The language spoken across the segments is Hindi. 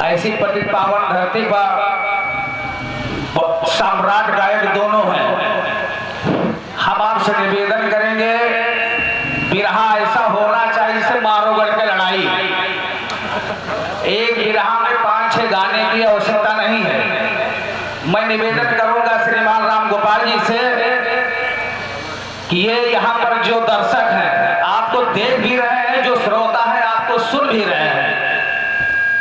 ऐसी पतित पावन धरती पर सम्राट गायक दोनों हैं। हम आपसे निवेदन करेंगे, बिरहा ऐसा होना चाहिए जिसे मारोगढ़ की लड़ाई। एक बिरहा में 5-6 गाने की आवश्यकता नहीं है। मैं निवेदन करूंगा श्रीमान राम गोपाल जी से कि ये यहाँ पर जो दर्शक हैं आपको देख भी रहे हैं, जो श्रोता है आपको सुन भी रहे हैं,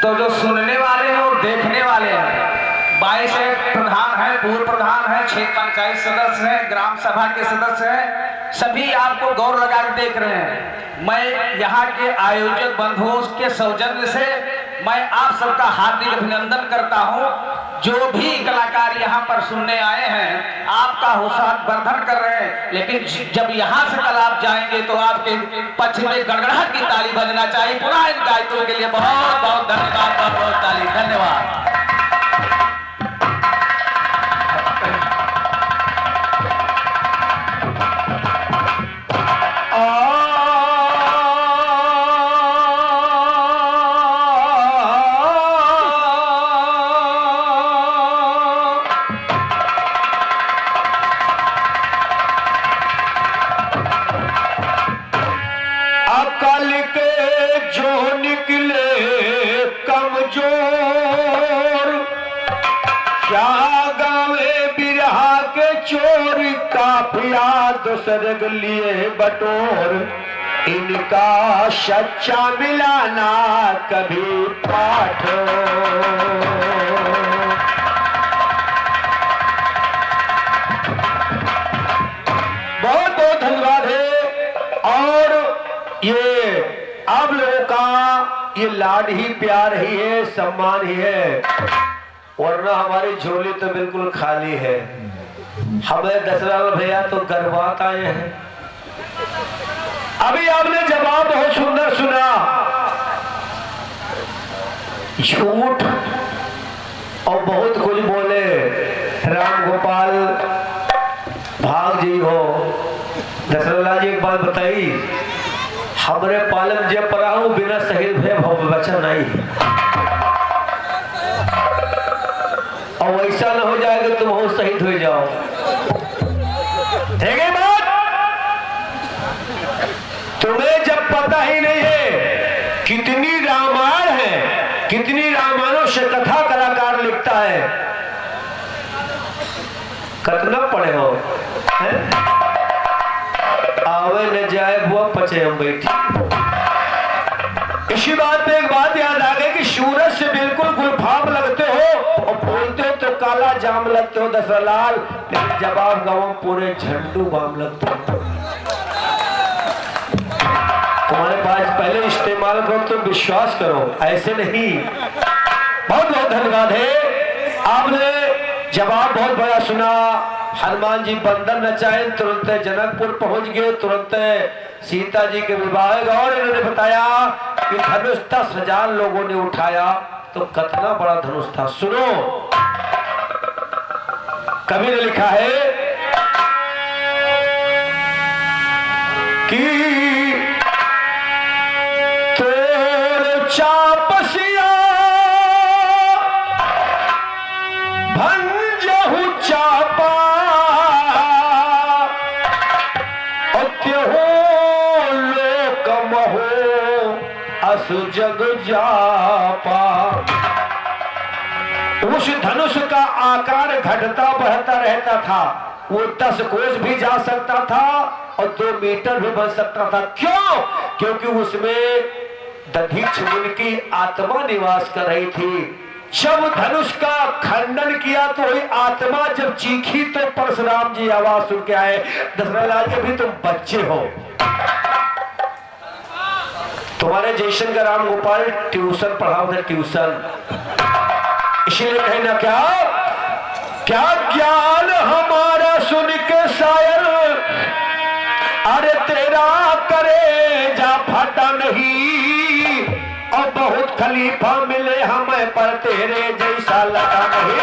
तो जो सुनने वाले हैं और देखने वाले हैं, 22 प्रधान है, पूर्व प्रधान है, 6 पंचायत सदस्य हैं, ग्राम सभा के सदस्य हैं, सभी आपको गौर लगा के देख रहे हैं। मैं यहाँ के आयोजक बंधुओं के सौजन्य से मैं आप सबका हार्दिक अभिनंदन करता हूँ। जो भी कलाकार यहाँ पर सुनने आए हैं आपका हौसलावर्धन कर रहे हैं, लेकिन जब यहाँ से कल आप जाएंगे तो आपके पक्ष में गड़गड़ाहट की ताली बजना चाहिए। पुनः इन गायकों के लिए बहुत बहुत धन्यवाद, बहुत बहुत ताली, धन्यवाद। दूसरे लिए बटोर, इनका सच्चा मिलाना कभी पाठ। बहुत बहुत धन्यवाद है। और ये आप लोगों का ये लाड ही प्यार ही है, सम्मान ही है, वरना हमारी झोली तो बिल्कुल खाली है। हमें दशरथ भैया तो गर्वात आए हैं। अभी आपने जवाब बहुत सुंदर सुना। झूठ और बहुत कुछ बोले। राम गोपाल भाग जी हो, दशरथ जी एक बात बताई, हमरे पालम जे पराहू बिना शहीद भय भव बचा नहीं। और वैसा ना हो जाएगा तुम हो शहीद हो जाओ। ठीक है बात? तुम्हें जब पता ही नहीं है कितनी रामायण है, कितनी रामायणों से कथा कलाकार लिखता है, कितना पढ़े हो है? आवे न जाए बुआ पचे हम बैठी। इसी बात पे एक बात याद आ गई कि सूरज से बिल्कुल गुलफाम लगते हो और बोलते हो तो काला जाम लगते हो दशरथलाल, लेकिन जवाब गाँव पूरे झंडू बाम लगते हो। तुम्हारे पास पहले इस्तेमाल करो तो विश्वास करो, ऐसे नहीं। बहुत बहुत धन्यवाद है। आपने जवाब बहुत बड़ा सुना। हनुमान जी बंदर नचाए, तुरंत जनकपुर पहुंच गए, तुरंत सीता जी के विवाह। और इन्होंने बताया कि धनुष 10,000 लोगों ने उठाया, तो कितना बड़ा धनुष था। सुनो, कवि ने लिखा है कि तोर चापसिया भंजहु चापा, लोक महो असु जग जापा। उस धनुष का आकार घटता बढ़ता रहता था। वो 10 कोस भी जा सकता था और 2 मीटर भी बन सकता था। क्यों? क्योंकि उसमें दधीच मुनि की आत्मा निवास कर रही थी। जब धनुष का खंडन किया तो वही आत्मा जब चीखी तो परशुराम जी आवाज सुन के आए, दशरथ जी भी तुम बच्चे हो। तुम्हारे जैसन का राम गोपाल ट्यूशन पढ़ाओ थे, ट्यूशन। इसीलिए कहना क्या क्या ज्ञान हमारा सुन के शायर, अरे तेरा करे जा फटा नहीं, और बहुत खलीफा मिले हमें पर तेरे जैसा लगा नहीं।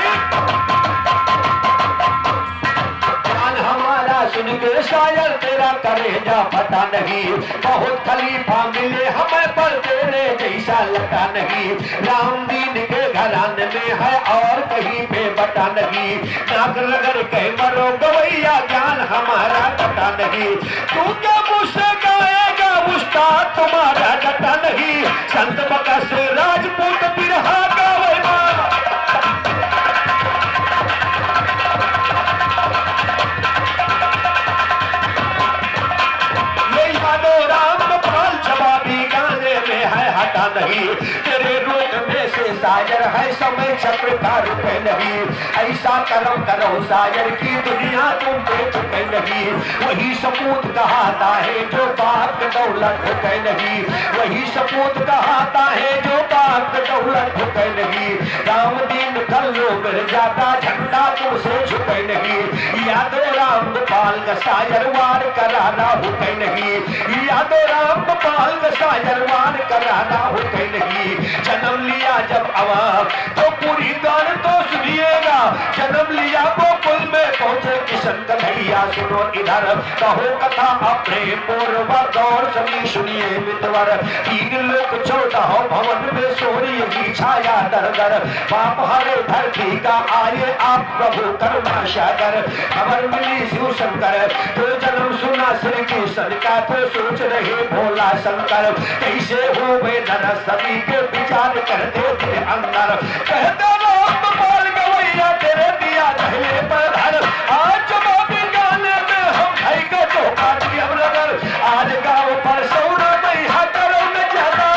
ज्ञान हमारा सुन के सायर तेरा करेजा फटा नहीं, बहुत खलीफा मिले हमें पर तेरे जैसा लटा नहीं। राम दीन के घराने में है और कहीं पे बटा नहीं, नाक रगड़ के मरो गवैया ज्ञान हमारा बटा नहीं। तू क्या मुझसे गाएगा उस्ताद तुम्हारा डटा नहीं, संत बका से राजपूत बिरहा गावेगा। ये यादव राम गोपाल जवाबी गाने में है हटा नहीं, तेरे रूप में से सायर है समय चक्र का रुपए नहीं। ऐसा करम करो सायर की दुनिया तुम पे चुके नहीं, वही सपूत कहाता है जो बाप के दौलत ठुके नहीं, वही सपूत कहाता है जो बाप के दौलत ठुके नहीं। राम दीन कल्लो मिल जाता झंडा तुमसे झुके नहीं, यादव राम गोपाल का सायर वार कराना हुके नहीं, यादव राम गोपाल का सायर वार कराना हुके नहीं। जन्म लिया जब अवाम तो पूरी गान तो सुनिएगा, जन्म लिया गोकुल में पहुंचे किशन कन्हैया सुनो इधर, कहो कथा अपने पूर्व गौर सभी सुनिए मितवर। तीन लोग 14 भवन में सोरी की छाया दर दर, पाप हरे धरती का आए आप प्रभु करुणा सागर। खबर मिली शिव शंकर तो जन्म सुना श्री कृष्ण का, तो सोच रहे भोला शंकर कैसे हो वे नर सभी के विचार करते थे अंदर। कहते राम गोपाल गवैया तेरे दिया पहले पर धर, आज जवाबी गाने में हम भाई का चौका हम नगर। आज गाँव पर सौरा नहीं हटरो में ज्यादा,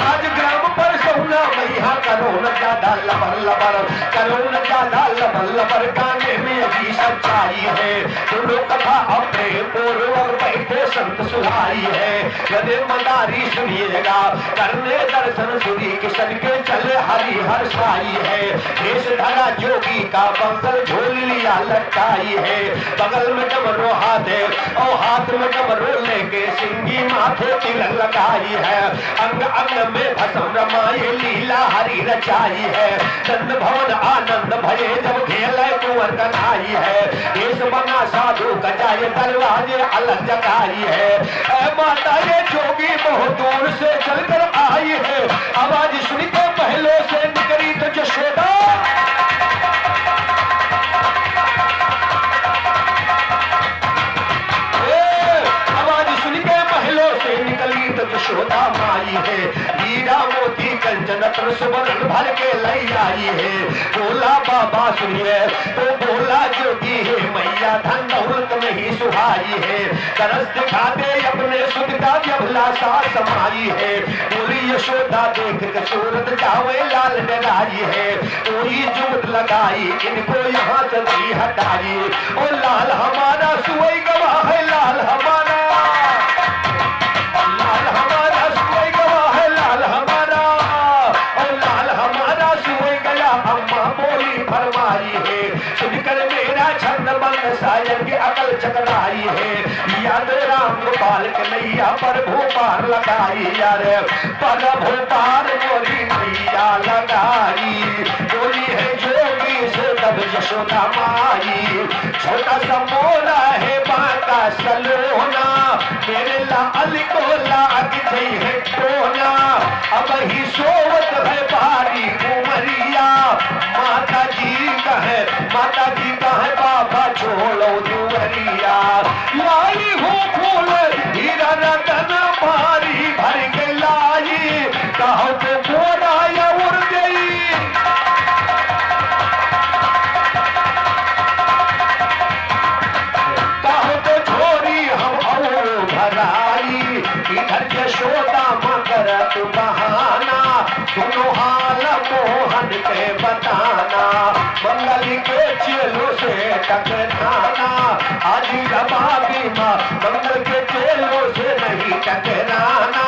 आज ग्राम पर सौना मैया करो न ज्यादा लबर लबर, करो न ज्यादा लबर लबर। गाने में अभी सच्चाई है, सुनो कथा अपने पूर्व बैठे संत सुधाई है। यदि मदारी सुनिएगा करने दर्शन सूरी किशन के चले हरि हर साई है। देश धरा जोगी का बंगल झोल लिया लटकाई है, बगल में डमरू हाथ है और हाथ में डमरू लेके सिंगी माथे तिलक लगाई है। अंग अंग में भस्म रमाए लीला हरि रचाई है, चंद भवन आनंद भये जब खेल कुंवर कन्हाई है। देश बना साधु गजाए दरवाजे अलग जगाई है, ऐ माता ये जोगी बहुत दूर से चलकर आई है। आवाज सुनी तो पहले से निकली तो यशोदा, आवाज सुन के महलों से निकली तो यशोदा माई है। हीरा मोती कंचन रत्न सुवर्ण भर के लाई आई है। बोला बाबा सुनिए तो बोला जोगी है, मैया धन दौलत नहीं सुहाई है। तरस दिखा दे अपने सुध का जबलासा समाई है। बोली यशोदा देख के सूरत जावे लाल डराई है। कोई जुगत लगाई इनको यहाँ से नहीं हटाई, ओ लाल हमारा सुई गवाह है, लाल हमारा, लाल हमारा सुई गवाह है, लाल हमारा, और लाल हमारा सुई गया। अम्मा बोली फरमाई है, सुनकर मेरा छंद बंद सायर की अकल चकराई है। याद राम गोपाल के नैया पर भूपार लगाई यार, पर भूपार बोली नैया लगाई। बोली है जोगी से तब यशोदा माई, छोटा सा मोरा है बाका सलोना, मेरे लाल को लाग गई है टोना। अब ही सोवत है बारी उमरिया, माता जी का है, माता जी का है बाबा छोड़ो दुवरिया। लाई हो फूल हीरा रतन भारी भर के लाई, कहो तो बोरा या उड़ गई। कहो तो छोरी हम और भराई, इधर यशोदा मगर तू बहाना। सुनो हाल मोहन के बताना, मंगल के चेलों से टकराना। आज रमा बीमा मंगल के चेलों से नहीं टकराना।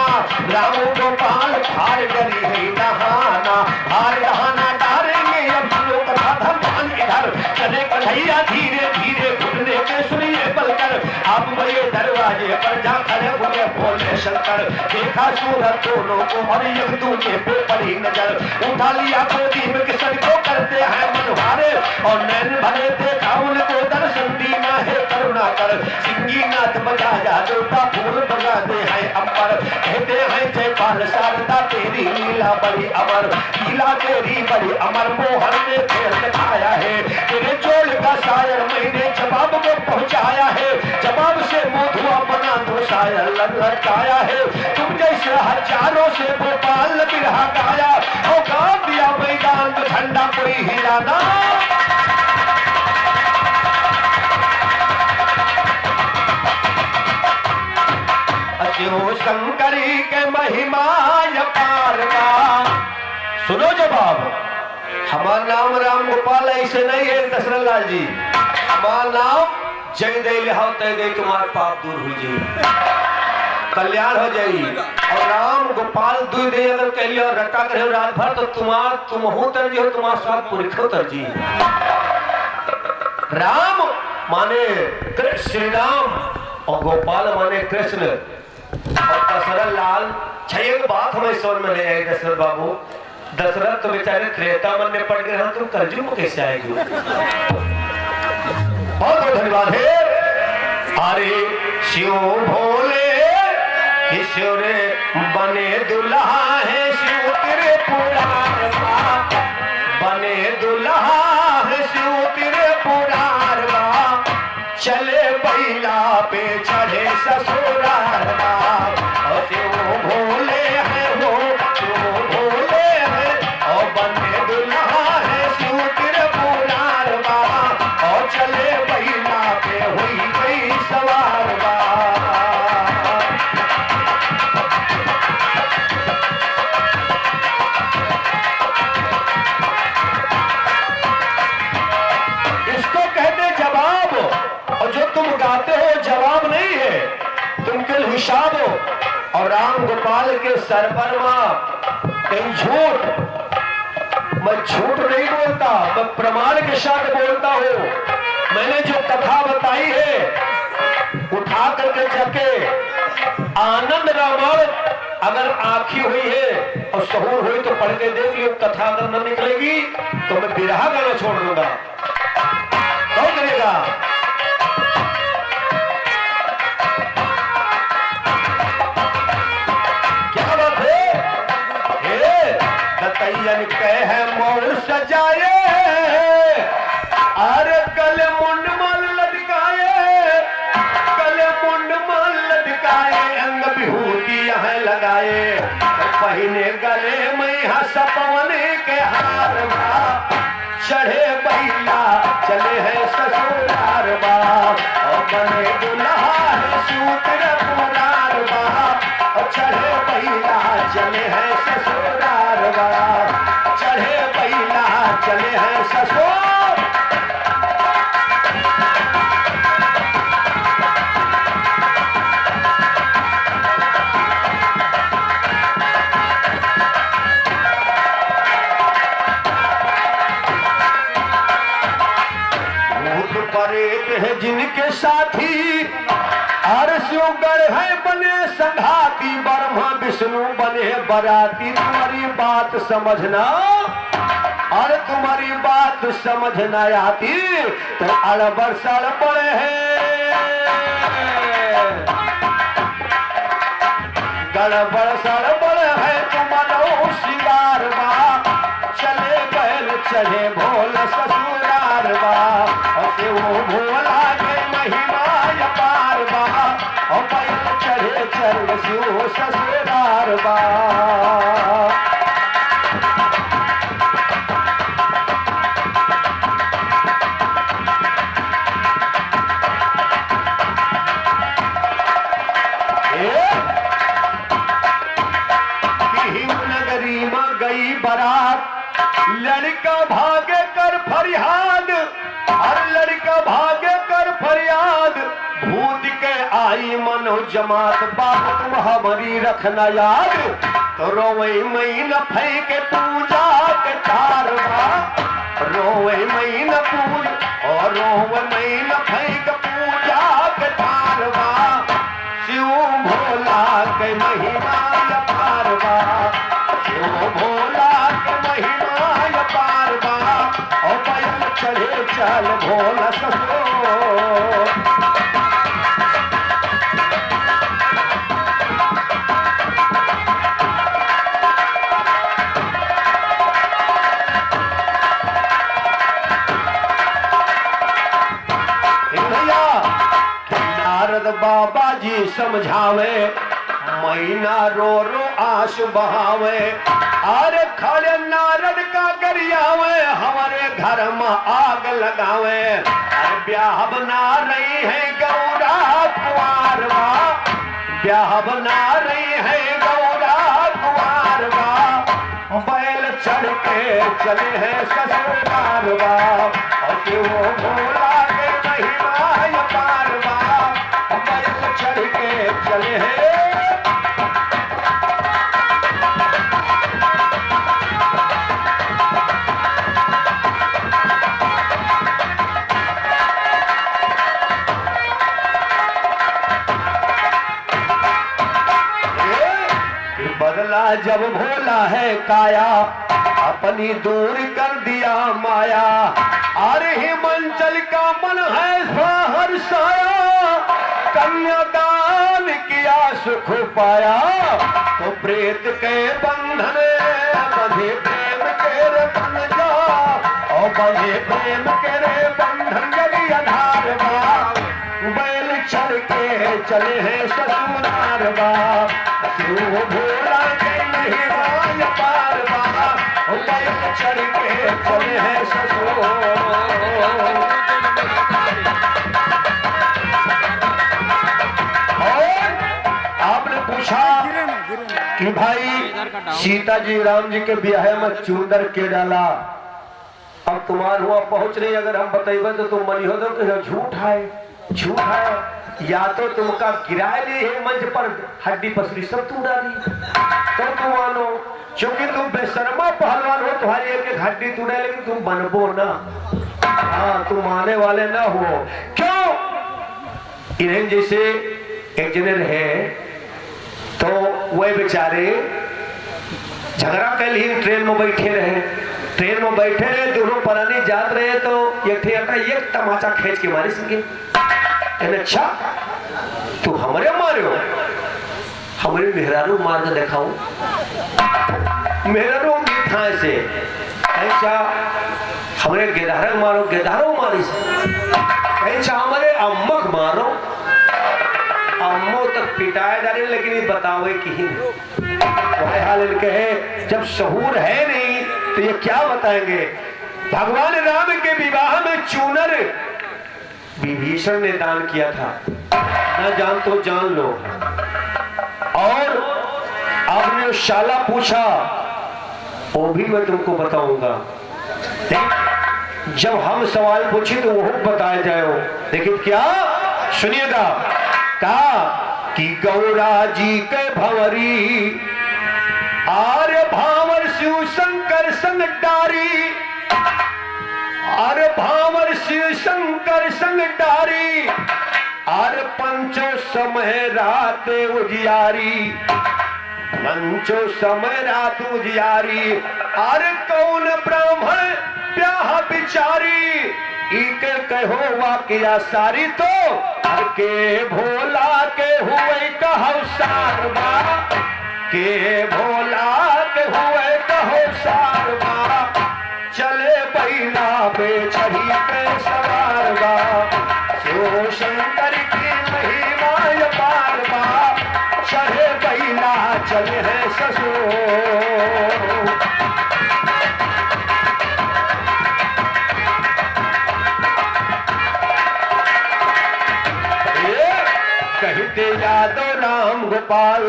राम गोपाल भार डरी है नहाना, भार नहाना डारेंगे अब लोग कथा धन इधर कर चले कन्हैया धीरे धीरे घुटने के सुनिए बलकर आप बड़े दरवाजे पर जा खड़े हुए बोले शंकर देखा सूरत दोनों को और एक दूसरे पे पड़ी नजर उठा लिया गोदी में किसन को करते हैं मनवारे और नैन भरे देखा उनको दर्शन दीना है करुणा कर सिंगी नाथ बजाया जोता फूल बजाते हैं अंबर कहते हैं जयपाल शारदा तेरी लीला बड़ी अमर लीला तेरी बड़ी अमर मोहन ने खेल दिखाया है तेरे चोल का शायर मैंने जवाब को पहुंचाया है जवाब से मोधुआ बना तो शायर लटकाया है तुम जैसे हजारों से गोपाल बिरहा गाया और गा दिया मैदान में झंडा कोई हिलाना शंकरी के महिमा अपार का सुनो जवाब हमारा नाम राम गोपाल ऐसे नहीं है दशरथ लाल जी हमारा नाम जय दे लिहाओ तय दे तुम्हारे पाप दूर हो जाए कल्याण हो जाए और राम गोपाल दुई दे अगर कह लिया रटा करे रात भर तो तुम हो तरजी हो तुम्हारा स्वाद पुरखो तरजी राम माने श्री राम और गोपाल माने कृष्ण और दशरथ लाल एक बात हमें समझ में नहीं आई दशरथ बाबू दशरथ तो बेचारे त्रेता मन में पड़ गए तुम कलयुग में कैसे आएगी बहुत बहुत धन्यवाद है अरे शिव भोले ईश्वर बने दुल्हा है शिव तेरे पुराण बने दुल्हा है शिव तेरे पुराण चले बैला पे चढ़े ससुराल भोले है वो भोले है और बने दुल्हा है शिव तेरे पुराण और चले बैला पे हुई गई सवार इसको कहते जवाब और जो तुम गाते हो जवाब नहीं है तुम केवल हिसाब हो और राम गोपाल के सर पर कहीं झूठ मैं झूठ नहीं बोलता मैं प्रमाण के साथ बोलता हूं मैंने जो कथा बताई है उठा करके जाके आनंद रामायण अगर आंखी हुई है और सहूर हुई तो पढ़ के देख लियो कथा अगर न निकलेगी तो मैं बिरहा गाना छोड़ दूंगा कौन करेगा तैयन कह मोर सजाए अरे गले मुंड मल लटकाए गले मुंड मल लटकाए अंग विभूति यहाँ लगाए पहने गले में सपवने के हार चढ़े बैला चले हैं ससुरार और बने दुल्हा है सूत्र पुरार और चढ़े बैला चले हैं ससुरार चढ़े बैला चले हैं ससुर भूत परेत है जिनके साथी अरस्योगढ़ है बने संघाती ब्रह्मा विष्णु बने बराती तुम्हारी बात समझना और तुम्हारी बात समझ न आती तो अड़बड़ सड़बड़ है गड़बड़ सड़बड़ है तुम्हारो सिंगार चले बैल चढ़े भोल ससुरार वो भोला के महिमा अपार और बैल चढ़े चल शिव ससुरार नगरी में गई बारात लड़का भागे कर फरियाद हर लड़का भागे कर फरियाद भूत के आई मनो जमात बात तुम हमारी रखना याद तो रोवई मई न फेंके पूजा के तारवा रोवे मई न पूज और रोवे मई न भैग पूजा के ठारवा शिव भोला के महिमा अपारवा शिव भोला के महिमा अपारवा और बैल चढ़े चल भोला ससुर नारद बाबा जी समझावे महीना रो रो आंस बहावे अरे खड़े नारद का गरियावे हमारे घर में आग लगावे अरे ब्याह बना रही है गौरा कुंवारवा ब्याह बना रही है गौरा कुंवारवा बैल चढ़ के चले हैं ससुरालवा और वो भोला के महिमा पारवा बैल चढ़ के चले हैं बदला जब भोला है काया अपनी दूर कर दिया माया अरे हिमांचल का मन है हर्षाया कन्यादान किया सुख पाया तो प्रेत के बंधन बंधे प्रेम के रे बन जा और बंधे प्रेम के रे बंधन यदि आधार बैल चढ़ के चले हैं ससुरालवा शिव भोला के महिमा पारवा बैल चढ़ के चले हैं ससुर और आपने पूछा कि भाई सीता जी राम जी के ब्याह में चूंदर के डाला अब तुम्हार हुआ पहुंच रही अगर हम बताइए तो तुम मनी हो तो झूठ है या तो तुमका गिराए लिए है मंच पर हड्डी पसली सब तुम डाली तो तुम मानो क्योंकि तुम बेशर्मा पहलवान हो तुम्हारी एक हड्डी टूटे लेकिन तुम बनबो ना हाँ तुम आने वाले ना हो क्यों इन्हें जैसे एक जने रहे तो वह बेचारे झगड़ा कर लिए ट्रेन में बैठे रहे दोनों परानी जात रहे तो एक तमाचा खींच के मारी सके अच्छा तू हमारे मारो हमारे मेहरारू मार के दिखाऊं मेहरारू मीठा से ऐसा हमारे गेदारक मारो गेदारो मारी से ऐसा हमारे अम्मक मारो अम्मो तक पिटाए जा रहे लेकिन ये बतावे कि ही वह हाल इनके है जब शहूर है नहीं तो ये क्या बताएंगे भगवान राम के विवाह में चूनर विभीषण ने दान किया था न जान तो जान लो और आपने शाला पूछा वो भी मैं तुमको बताऊंगा जब हम सवाल पूछे तो वो बताया जाए लेकिन क्या सुनिएगा कहा कि गौरा जी के भंवरी आर्य भावर शिव शंकर संग डारी अरे भावर शिव शंकर संग डारी अरे पंचो समय रात उजियारी पंचो समय रात उजियारी अरे कौन ब्राह्मण ब्याह बिचारी इके कहो वाकिया सारी तो के भोला के हुए कहो सारवा के भोला के हुए कहो सारवा चले बैला पे चढ़ी के सवारवा शिव शंकर की महिमा पारवा चढ़े बैला चले हैं ससुर कहते यादव राम गोपाल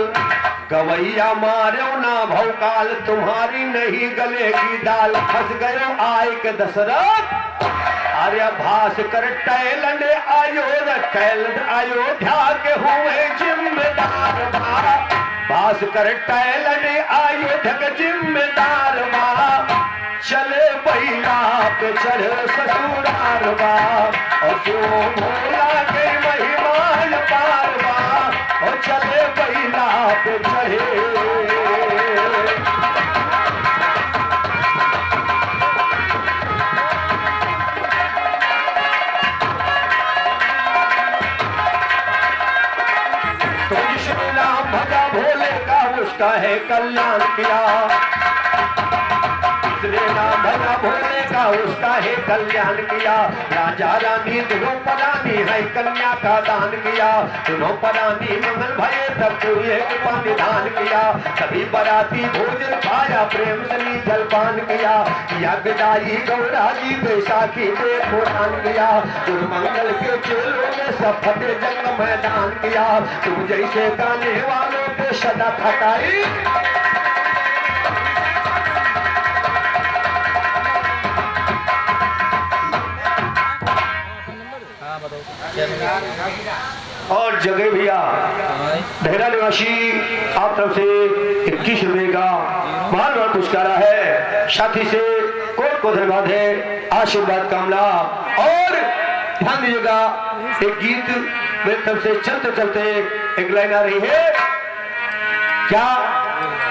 गवैया मारो ना भौकाल तुम्हारी नहीं गलेगी दाल फंस गयो आय के दशरथ आर्य भास कर टैलन अयोध्या के हुए जिम्मेदार भास कर टैलन अयोध्या के जिम्मेदार चले बैला पे चढ़ ससुरार बा और क्यों भोला के महिमा पार बा और चले बैला पे चढ़े। तो जिसने नाम भजा भोले का उसका है कल्याण किया, जिसने नाम भजा भोले का उसका है कल्याण किया। राजा रानी दोनों परानी है कन्या का दान किया, दोनों परानी मंगल भये तब तो एक पानी दान किया। सभी बराती भोजन खाया प्रेम से जलपान किया, विदाई गौरा जी बैसाखी देखो दान किया। दुर्मंगल के चेलों में सब फतेह जंग मैदान किया, तुम जैसे गाने वालों पे सदा खटाई। और जगह भैया देहरा निवासी आप तरफ से 21 रुपए का महान पुरस्कार है, साथी से कोट को धन्यवाद है, आशीर्वाद कामना। और ध्यान दीजिएगा एक गीत मेरे तरफ से चलते चलते एक लाइन आ रही है। क्या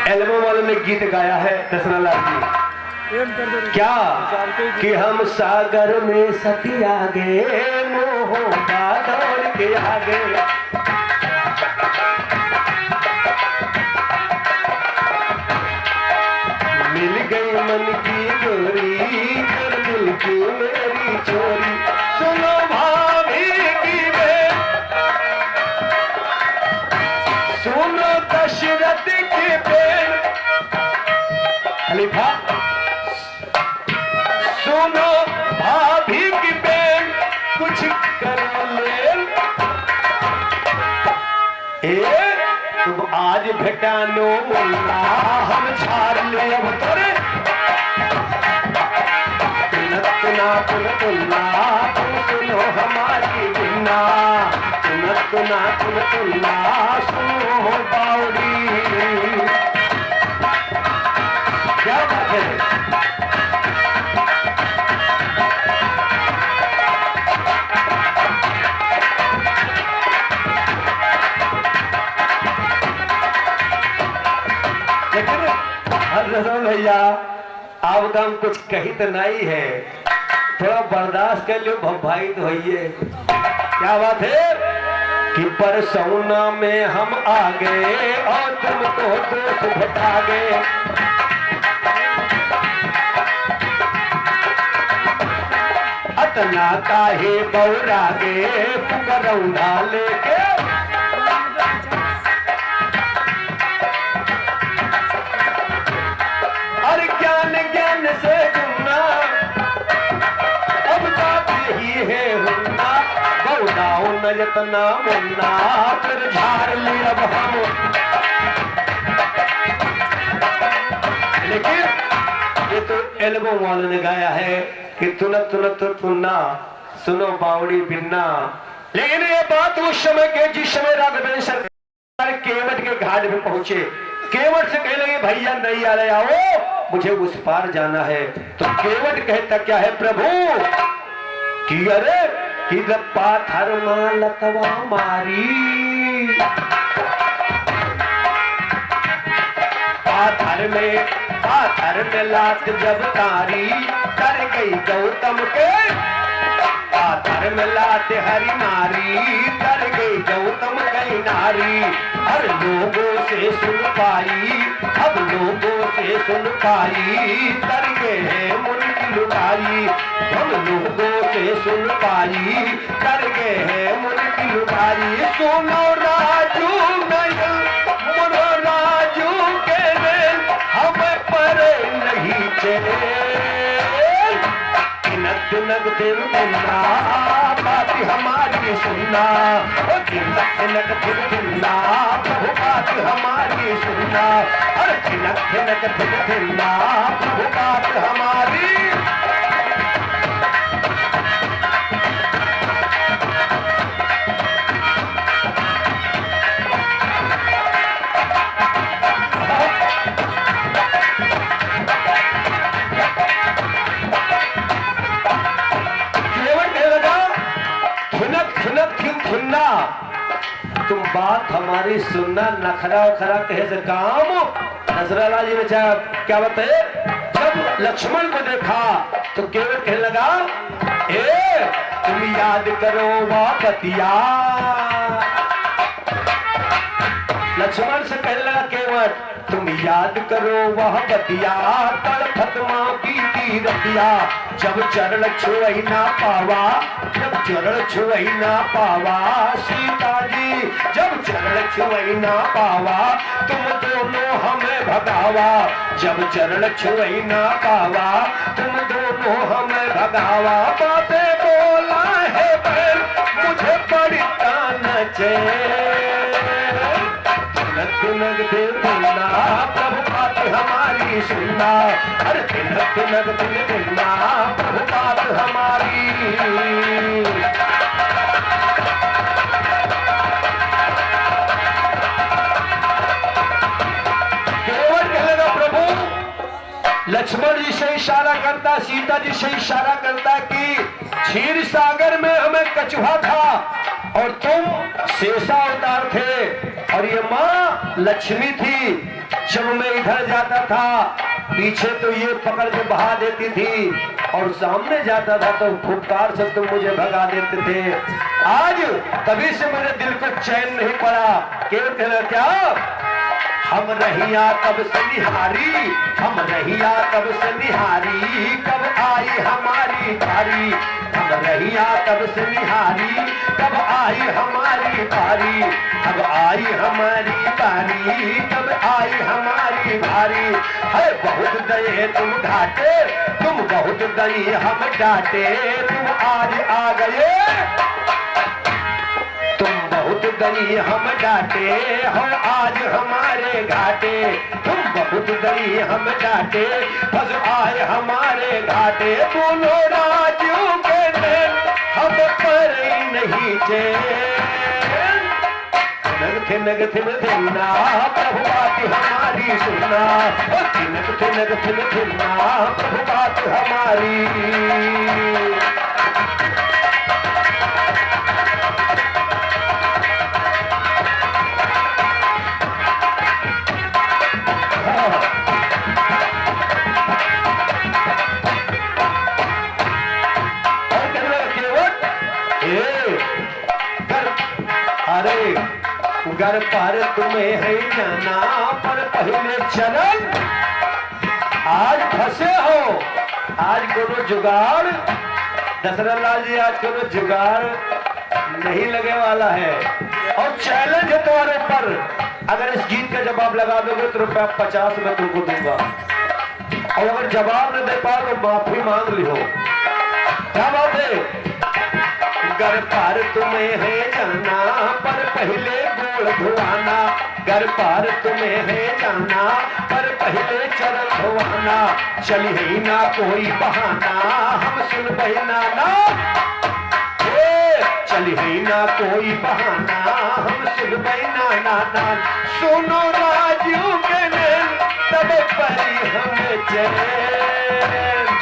एल्बम वालों ने गीत गाया है दशरथ लाल जी, क्या कि हम सागर में सतिया गे मोह दौड़ के आगे। मिल गई मन की गोरी कर दिल की मेरी चोरी, सुनो भाभी की बे सुनो दशरथ की बेन खलीफा, सुनो भाभी की बेन कुछ कर ले। तुम आज भेटानो मुन्ना हम झाड़ ले अब तोरे तुना तुना तुम सुनो हमारी बिना तुना तुना सुनो बावड़ी। क्या बात है। भैया अब तो हम कुछ कही तो नहीं है, थोड़ा बर्दाश्त कर लो भाई तो है। क्या बात है कि परसौना में हम आ गए और तुम तो दोस्त भटा गए। अतना काहे बौरा गे पुकरौंधा लेके, ज्ञान से गुना अब बात यही है हुन्ना गौदाओ न जतना मुन्ना फिर झाड़ ली अब हम। लेकिन ये तो एल्बम वालों ने गाया है कि तुनत तुनत तुन्ना सुनो बावड़ी बिन्ना। लेकिन ये बात उस समय के जिस समय राघवेंद्र सरकार केवट के घाट पे पहुंचे, केवट से कहने लगे भैया नहीं आ रहे आओ मुझे उस पार जाना है। तो केवट कहता क्या है प्रभु कि अरे कि पाथर लतवा मारी, पाथर में लात जब तारी कर गई गौतम के, पाथर में लात हरी नारी कर गई गौतम कई नारी। हर लोगों से सुन पाई अब लोगों से सुन पाई कर गए हैं मुनि की लुटाई, हम लोगों से सुन पाई कर गए हैं मुनि की लुटाई। सुनो राजू नयन मुनो राजू के रेल हम पर नहीं चले, नग दिन दिना बात हमारी सुनना, नग दिन दिना प्रभु बात हमारी सुनना, अरे नग दिन दिना प्रभु बात हमारी। बात हमारी सुनना, नखरा उखरा कहे से काम। नजरलाल जी ने क्या बताए, जब लक्ष्मण को देखा तो केवट कहने लगा, ए तुम याद करो वह बतिया। लक्ष्मण से कहने लगा केवट, तुम याद करो वह बतिया, तड़फत मां की रतिया। जब चरण छुई ना पावा, जब चरण छुई ना पावा, सीता जी जब चरण छुई ना पावा, तुम दोनों हमें भगावा। जब चरण छुई ना पावा, तुम दोनों हमें भगावा। बातें बोला है बैल, मुझे बड़ी तान चे। तिनक दिल दिलना, प्रभु बात हमारी सुनना। अरे तिनक दिल दिलना, प्रभु बात हमारी। केवल कहेगा प्रभु, लक्ष्मण जी से इशारा करता, सीता जी से इशारा करता कि क्षीर सागर में हमें कछुआ था और तुम शेषा अवतार थे, और ये माँ लक्ष्मी थी। जब मैं इधर जाता था पीछे तो ये पकड़ के बहा देती थी, और सामने जाता था तो फुटकार से तुम मुझे भगा देते थे। आज तभी से मेरे दिल को चैन नहीं पड़ा। केवल क्या, हम रहिया कब से निहारी, हम रहिया कब से निहारी, कब आई हमारी बारी। हम रहिया कब से निहारी, कब आई हमारी बारी। अब आई हमारी बारी, कब आई हमारी बारी। है बहुत दये तुम घाटे, तुम बहुत दये हम डांटे। तुम आज आ गए, तुम बहुत दई हम डांटे हो आज हमारे घाटे। तुम बहुत दई हम डांटे, बस आए हमारे घाटे। बोलो राजू के नैन हम पर नहीं चैन। थिनक थिन थिना, प्रभु बात हमारी सुनना। थिनक थिनक थिन थिना, प्रभु बात हमारी। घर पर तुम्हें है जाना, पर पहले चरण। आज फंसे हो, आज कोनो जुगाड़, दशरथलाल जी आज कोनो जुगाड़ नहीं लगे वाला है। और चैलेंज है तुम्हारे ऊपर, अगर इस गीत का जवाब लगा दोगे तो ₹50 मैं तुमको दूंगा, और अगर जवाब न दे पाओ तो माफी मांग लियो। क्या बात है? घर पर तुम्हें है जाना, पर पहले गोल धुआना। घर पर तुम्हें है जाना, पर पहले चरण धुआना। चली ही ना कोई बहाना, हम सुन बहना ना। चली ही ना कोई बहाना, हम सुन बहना ना। सुनो राजू के नैन, तब परी हम चैन।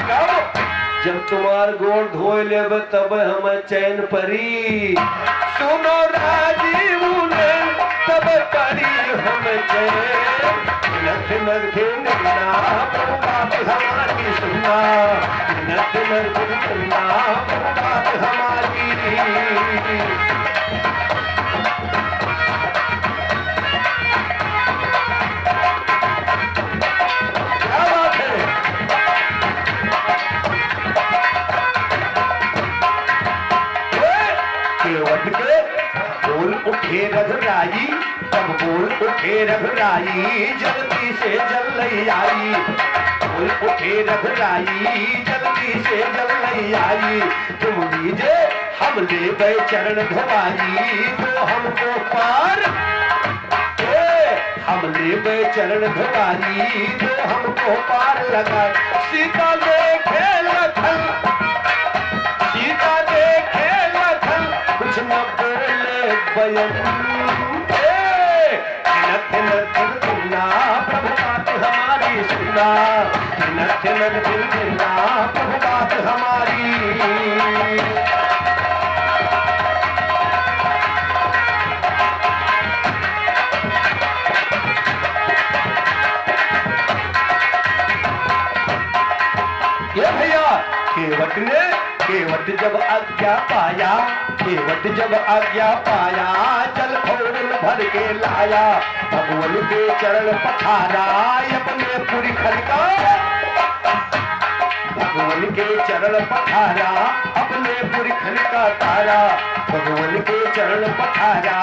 कब? जब तुम्हार गोड़ धोए लेब तब हम चैन परी। सुनो राजीव ने तब परी हम चैन। नथ नथ निना, प्रभु बात हमारी सुनना। नथ नथ निना, प्रभु बात हमारी। बोल उठे रघुराई, तब बोल उठे रघुराई, जल्दी से जल्दी आई। बोल उठे रघुराई, जल्दी से जल्दी आई। तुम लीजे हम ले गए चरण धोवाई, तो हमको पार। हम ले गए चरण धोवाई, तो हमको पार लगा। सीता देखे लखन, सीता देखे लखन, कुछ न बोले बयन। नथ नथ सुनना, प्रभु बात हमारी सुनना। नथ नथ सुनना, प्रभु बात हमारी। केवट जब आज्ञा पाया, केवट जब आज्ञा पाया, जल फौरन भर के लाया, भगवान के चरण पखारा, अपने पूरी खलका, भगवान के चरण पखारा, अपने पूरी खलका तारा, भगवान के चरण पखारा,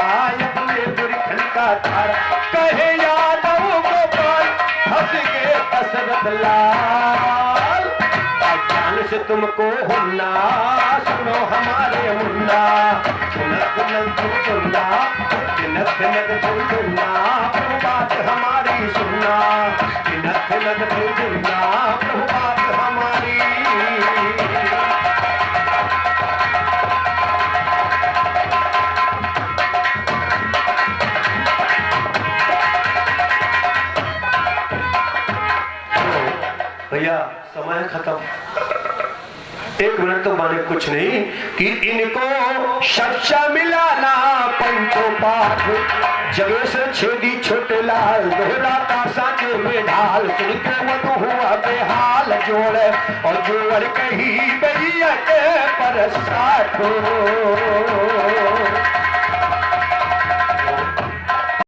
अपने पूरी खलका तारा। कहे यादव गोपाल हंस के दशरथ लाल, ज्ञान से तुमको हुन्ना, सुनो हमारे मुन्ना, नक नक सुनना, नक नक सुनना, प्रभु बात हमारी सुनना, नक नक सुनना, प्रभु बात हमारी। भैया समय खत्म, 1 मिनट तो माने कुछ नहीं कि इनको सच्चा मिला ना पंचों पाठ, जगेश छेदी छोटे लाल, दोहराता साचे में ढाल, सुन के मधु हुआ बेहाल, जोड़ और जोड़ कही भैया के पर साठो।